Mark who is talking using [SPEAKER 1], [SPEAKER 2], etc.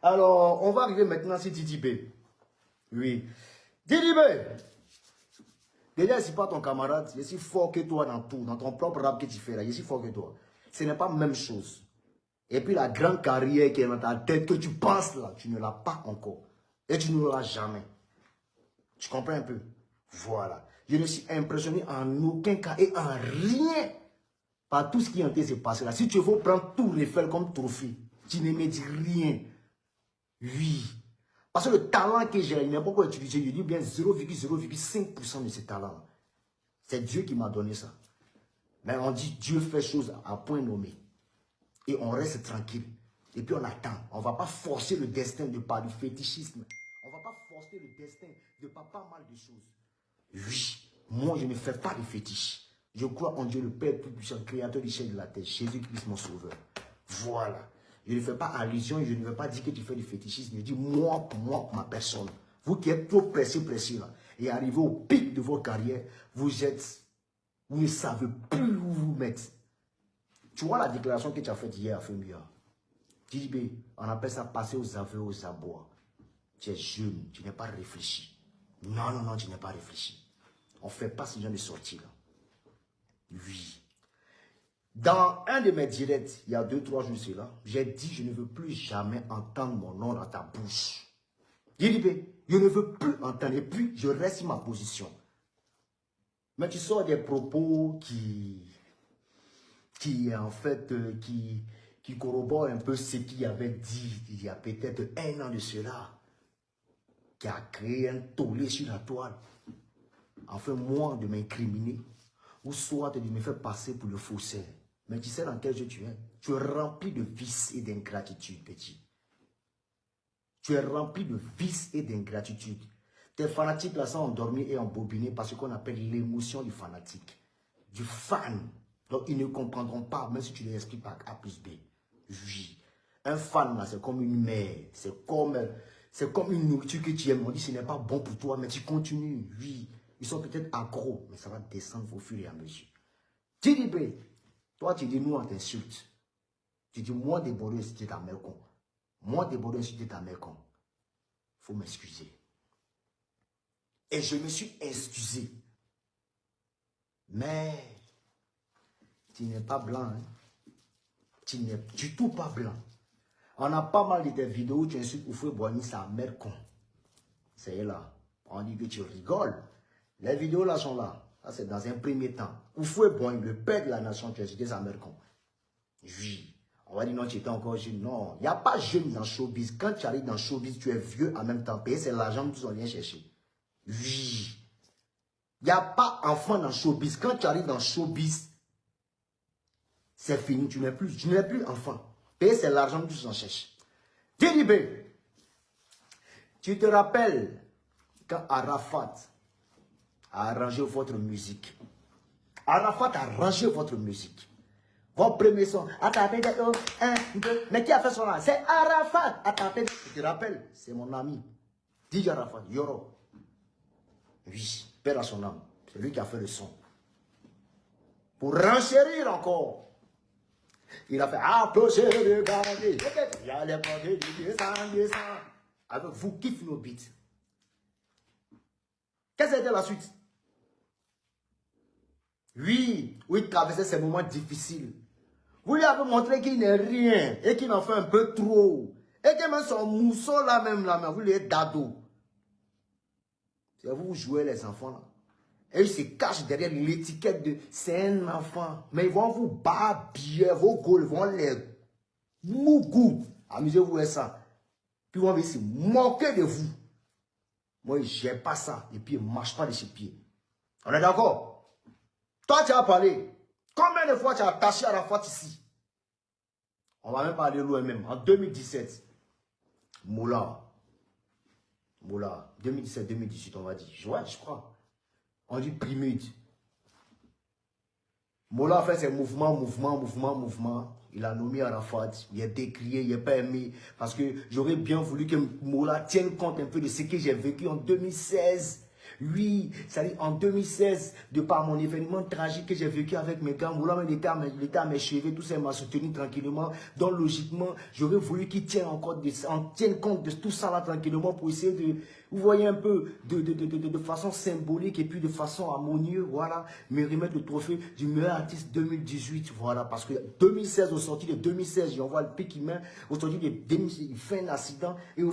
[SPEAKER 1] Alors, on va arriver maintenant sur Didi B. Oui. Didi B. Déjà, c'est pas ton camarade. Je suis fort que toi dans tout. Dans ton propre rap que tu fais là. Je suis fort que toi. Ce n'est pas la même chose. Et puis la grande carrière qui est dans ta tête, que tu penses là, tu ne l'as pas encore. Et tu ne l'auras jamais. Tu comprends un peu? Voilà. Je ne suis impressionné en aucun cas et en rien par tout ce qui est en train de se passer là. Si tu veux prendre tout Eiffel comme trophée, tu ne me dis rien. Oui. Parce que le talent que j'ai, il n'est pas encore utilisé. Je dis bien 0,05% de ce talent. C'est Dieu qui m'a donné ça. Mais on dit Dieu fait choses à point nommé. Et on reste tranquille. Et puis on attend. On ne va pas forcer le destin de par du fétichisme. On ne va pas forcer le destin de par pas mal de choses. Oui, moi je ne fais pas de fétiche. Je crois en Dieu le Père tout-puissant, créateur du ciel et de la terre. Jésus-Christ mon sauveur. Voilà. Je ne fais pas allusion, je ne veux pas dire que tu fais du fétichisme. Je dis moi, pour moi, pour ma personne. Vous qui êtes trop pressé là, et arrivé au pic de votre carrière, vous ne savez plus où vous mettre. Tu vois la déclaration que tu as faite hier à Femia. Tu dis, ben, on appelle ça passer aux aveux, aux abois. Tu es jeune, tu n'es pas réfléchi. Non, non, non, tu n'es pas réfléchi. On ne fait pas ce genre de sortie là. Oui. Dans un de mes directs, il y a 2-3 jours cela, j'ai dit, je ne veux plus jamais entendre mon nom dans ta bouche. Je dis, ben, je ne veux plus entendre. Et puis, je reste sur ma position. Mais tu sors des propos en fait, qui corrobore un peu ce qu'il avait dit il y a peut-être 1 an de cela, qui a créé un tollé sur la toile, enfin moi de m'incriminer, ou soit de me faire passer pour le faussaire. Mais tu sais dans quel jeu tu es? Tu es rempli de vices et d'ingratitude, petit. Tu es rempli de vices et d'ingratitude. Tes fanatiques là sont endormis et embobinés par ce qu'on appelle l'émotion du fanatique, du fan. Donc, ils ne comprendront pas, même si tu les expliques par A plus B. Oui. Un fan, là, c'est comme une mère. C'est comme une nourriture que tu aimes. On dit ce n'est pas bon pour toi, mais tu continues. Oui. Ils sont peut-être accros, mais ça va descendre au fur et à mesure. Tu dis, toi, tu dis, nous, on t'insulte. Tu dis, moi, Débordé, c'était ta mère con. Moi, Débordé, c'était ta mère con. Il faut m'excuser. Et je me suis excusé. Mais tu n'es pas blanc, hein? Tu n'es du tout pas blanc. On a pas mal de tes vidéos où tu insultes Oufoué Boigny, sa mère con. C'est là. On dit que tu rigoles. Les vidéos là sont là. Ça c'est dans un premier temps. Oufoué Boigny, le père de la nation, tu insultes sa mère con. Oui. On va dire non, tu étais encore jeune. Non, il n'y a pas jeune dans showbiz. Quand tu arrives dans showbiz, tu es vieux en même temps. Payer, c'est l'argent que tu viens chercher. Oui. Il n'y a pas enfant dans showbiz. Quand tu arrives dans showbiz, c'est fini, tu n'es plus enfant. Payer, c'est l'argent que tu en cherches. Délibé, tu te rappelles quand Arafat a arrangé votre musique. Arafat a arrangé votre musique. Votre premier son, mais qui a fait son nom? C'est Arafat. Tu te rappelles? C'est mon ami. DJ Arafat, Yoro. Oui, père à son âme. C'est lui qui a fait le son. Pour renchérir encore. Il a fait approcher le gardé. Il y a les portes du descend. Avec vous, kiffe nos beats. Qu'est-ce que c'était la suite? Oui, il traversait ces moments difficiles. Vous lui avez montré qu'il n'est rien et qu'il en fait un peu trop. Et que même son mousseau là même, vous lui êtes dado. C'est vous jouez les enfants là. Et ils se cachent derrière l'étiquette de c'est un enfant. Mais ils vont vous babiller, vos gaules vont les mougou. Amusez-vous avec ça. Puis ils vont se moquer de vous. Moi, je n'ai pas ça. Et puis, ils ne marchent pas de ses pieds. On est d'accord? Toi, tu as parlé. Combien de fois tu as attaché à la faute ici? On va même parler loin même. En 2017, Moula, 2017-2018, on va dire. Ouais, je crois. On dit primide. Moula a fait ses mouvements. Il a nommé Arafat. Il a décrié, il n'a pas aimé. Parce que j'aurais bien voulu que Moula tienne compte un peu de ce que j'ai vécu en 2016. Oui, ça dit en 2016, de par mon événement tragique que j'ai vécu avec mes gars, Moula, l'État à mes cheveux, tout ça m'a soutenu tranquillement. Donc logiquement, j'aurais voulu qu'ils tiennent tiennent compte de tout ça là tranquillement pour essayer de, vous voyez un peu, de façon symbolique et puis de façon harmonieuse, voilà, me remettre le trophée du meilleur artiste 2018, voilà, parce que 2016, au sorti de 2016, j'envoie le pic qui met, au sorti de 2016, il fait un accident et au